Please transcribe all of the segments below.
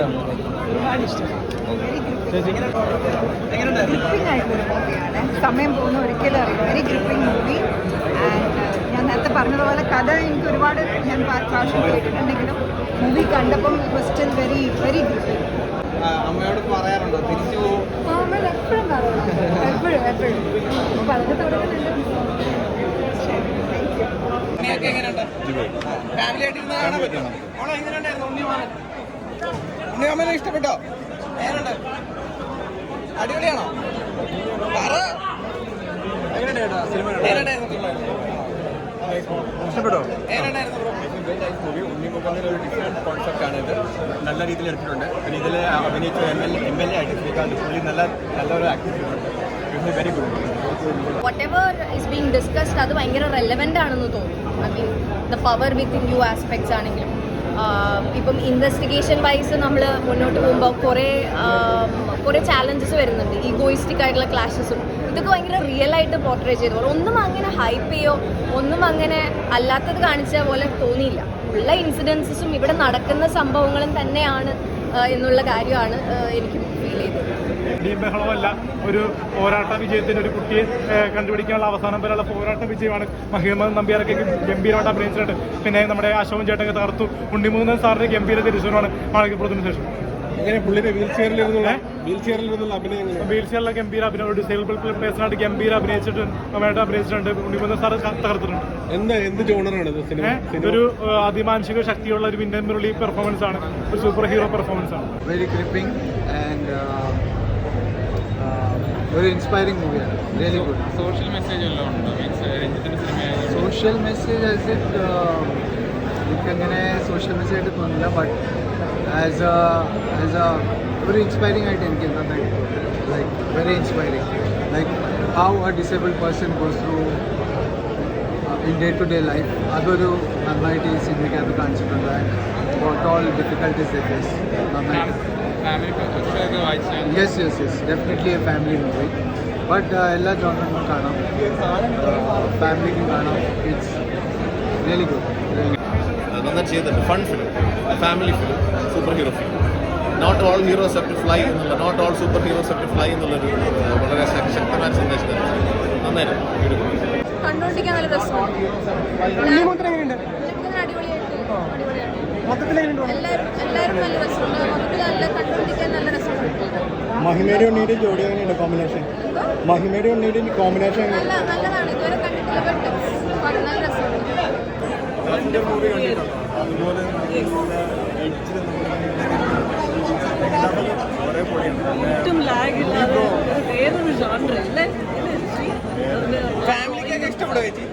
ഇഷ്ടമാണ്. ഒരുപാട് ഇഷ്ടമാണ്. ഗ്രിപ്പിംഗ് ആയിട്ടുള്ളൊരു മൂവിയാണ്. സമയം പോകുന്ന ഒരിക്കലും അറിയില്ല. Very gripping movie. ആൻഡ് ഞാൻ നേരത്തെ പറഞ്ഞതുപോലെ കഥ എനിക്ക് ഒരുപാട് ഞാൻ പ്രാവശ്യം കേട്ടിട്ടുണ്ടെങ്കിലും മൂവി കണ്ടപ്പം സ്റ്റിൽ വെരി വെരി ഗ്രിപ്പിംഗ്. അമ്മയോട് പറയാറുണ്ടോ തിരിച്ചു പോകും? അമ്മ എപ്പോഴും പറയാറുണ്ട്, എപ്പോഴും പറഞ്ഞിട്ട് തുടങ്ങുന്നുണ്ട്. ഉണ്ണിമാമനെ ഇഷ്ടപ്പെട്ടോ? എങ്ങനെയുണ്ട്? അടിപൊളിയാണോ? ഇഷ്ടപ്പെട്ടോ? ഉണ്ണിമുഖന്റെ ഒരു ഡിഫറെന്റ് കോൺസെപ്റ്റ് ആണ് ഇത്. നല്ല രീതിയിൽ എടുത്തിട്ടുണ്ട്. പിന്നെ ഇതിൽ അഭിനയിച്ച എം എൽ എ ആയിട്ട് ശ്രീകാന്ത് പുള്ളി നല്ലൊരു ആക്ടിവിറ്റി ഉണ്ട്. Very good. whatever is being discussed അത് ഭയങ്കര റെലവെൻ്റ് ആണെന്ന് തോന്നുന്നു. I mean the power within you aspects ആണെങ്കിലും ഇപ്പം ഇൻവെസ്റ്റിഗേഷൻ വൈസ് നമ്മൾ മുന്നോട്ട് പോകുമ്പോൾ കുറേ ചാലഞ്ചസ് വരുന്നുണ്ട്. ഈഗോയിസ്റ്റിക് ആയിട്ടുള്ള ക്ലാഷസും ഇതൊക്കെ ഭയങ്കര റിയൽ ആയിട്ട് പോർട്രേ ചെയ്ത പോലെ ഒന്നും അങ്ങനെ ഹൈപ്പ് ചെയ്യോ ഒന്നും അങ്ങനെ അല്ലാത്തത് കാണിച്ച പോലെ തോന്നിയില്ല. ഉള്ള ഇൻസിഡൻസസും ഇവിടെ നടക്കുന്ന സംഭവങ്ങളും തന്നെയാണ് എന്നുള്ള കാര്യമാണ് എനിക്ക് ഫീൽ ചെയ്തത്. ബഹളമല്ല, ഒരു പോരാട്ട വിജയത്തിന് ഒരു കുട്ടിയെ കണ്ടുപിടിക്കാനുള്ള അവസാനം വരെയുള്ള പോരാട്ട വിജയമാണ്. മുഹമ്മദ് നമ്പ്യാരൊക്കെ ഗംഭീരമായിട്ട് അഭിനയിച്ചിട്ടുണ്ട്. പിന്നെ നമ്മുടെ അശോകൻ ചേട്ടൊക്കെ തകർത്തു. ഉണ്ണിമുകുന്ദൻ സാറിന്റെ ഗംഭീര തിരിച്ചുവരവാണ് മാളികപ്പുറത്തിന് ശേഷം. വീൽ ചെയറിലെ ഗംഭീര അഭിനയം, ഡിസേബിൾ പേഴ്സണായിട്ട് ഗംഭീര അഭിനയിച്ചിട്ടുണ്ട്. ഉണ്ണിമുകുന്ദൻ സാർ തകർത്തിട്ടുണ്ട്. എന്ത് ജോണറാണ് ഇതൊരു അതിമാനുഷിക ശക്തിയുള്ള ഒരു വിന്റൻ മുരളി പെർഫോമൻസ് ആണ്. ഒരു സൂപ്പർ ഹീറോ പെർഫോമൻസ് ആണ്. വെരി ഗ്രിപ്പിംഗ് ആൻഡ് ഒരു ഇൻസ്പയറിംഗ് മൂവിയാണ്. Really good. സോഷ്യൽ മെസ്സേജ് എല്ലാം ഉണ്ടോ? മീൻസ് രഞ്ജിത്തിന്റെ സിനിമ സോഷ്യൽ മെസ്സേജ് ആസ് ഇറ്റ് എനിക്കങ്ങനെ സോഷ്യൽ മെസ്സേജ് ആയിട്ട് തോന്നില്ല. ബട്ട് ആസ് എ ഒരു ഇൻസ്പയറിംഗ് ആയിട്ട് എനിക്ക് നന്നായിട്ട് like very inspiring. Like how a disabled person goes through in day to day life. അതൊരു നന്നായിട്ട് ഈ സിനിമയ്ക്കകത്ത് കാണിച്ചിട്ടുണ്ട്. What all difficulties they face നന്നായിട്ട്. Yes definitely a family movie. But എല്ലാ ജോണറിനും കാണാം, ഫാമിലിക്കും കാണാം. It's really good. നന്നായി ചെയ്തിട്ടുണ്ട്. Fun film, family film, super hero film. Not all heroes have to fly എന്നുള്ള, not all super heroes have to fly എന്നുള്ളൊരു വളരെ ശക്തമായ സന്ദേശം നന്നായിരുന്നു. കണ്ടുകൊണ്ടിരിക്കാൻ നല്ല രസമാണ്. എല്ലാവരും നല്ല രസമുണ്ട്. മൊത്തത്തിൽ നല്ല കണ്ടുകൊണ്ടിരിക്കാൻ നല്ല രസമുണ്ട്. മഹിമയുടെ ഉണ്ണിയുടെ ജോഡി എങ്ങനെയുണ്ട്? കോമ്പിനേഷൻ മഹിമയുടെ ഉണ്ണിയുടെ കോമ്പിനേഷൻ നല്ലതാണ്. ഇതുവരെ കണ്ടിട്ടില്ല. ബട്ട് നല്ല രസമുണ്ട്. ഒട്ടും ലാഗ് ഇല്ലാതെ വേറൊരു ജോണർ അല്ലേ? ഫാമിലിക്കൊക്കെ ഇഷ്ടപ്പെടുക ചേച്ചി?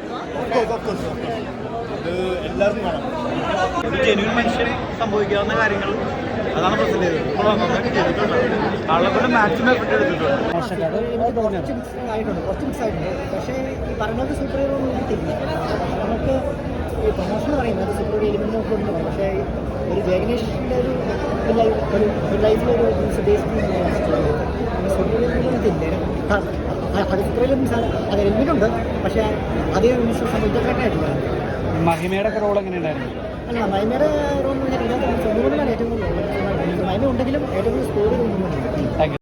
അത് എല്ലാവർക്കും കാണാം. ഒരു ജെന്യൂൻ മനുഷ്യന് സംഭവിക്കാവുന്ന കാര്യങ്ങൾ അതാണ് പ്രസന്റ് ചെയ്തത്. ഇപ്പോൾ നന്നായിട്ട് ചെയ്തിട്ടുണ്ട്. ആളെ കൊണ്ട് മാക്സിമം എഫർട്ട് എടുത്തിട്ടുണ്ട്. കുറച്ച് മിക്സ് ആയിട്ടുണ്ട്. പക്ഷേ ഈ പറഞ്ഞത് സൂപ്പർ ഹീറോ ഒന്നും കിട്ടില്ല. നമുക്ക് ഈ പ്രൊമോഷൻ പറയുന്നത് സൂപ്പർ ഹീറോ എലിമെൻ്റ് ഉണ്ട്. പക്ഷേ ഒരു ജഗനേഷിൻ്റെ ഒരു ലൈഫിലൊരു സൂപ്പർ ഹീറോ ഇതില്ല. അത് സൂപ്പർ ഹീറോ മീൻസ് അത് എലിമെൻ്റുണ്ട്. പക്ഷേ അതേ മീൻസ് സംഭവിക്കാനായിട്ടില്ല. മഹിമയുടെ റോൾ എങ്ങനെയുണ്ടായിരുന്നു? അല്ല, മൈമയുടെ റോൾ ഇതിനകത്ത് ഏറ്റവും കൂടുതലാണ്. ഏറ്റവും കൂടുതൽ മൈമ ഉണ്ടെങ്കിലും ഏറ്റവും കൂടുതൽ സ്കോർ ചെയ്യുന്നുണ്ട്.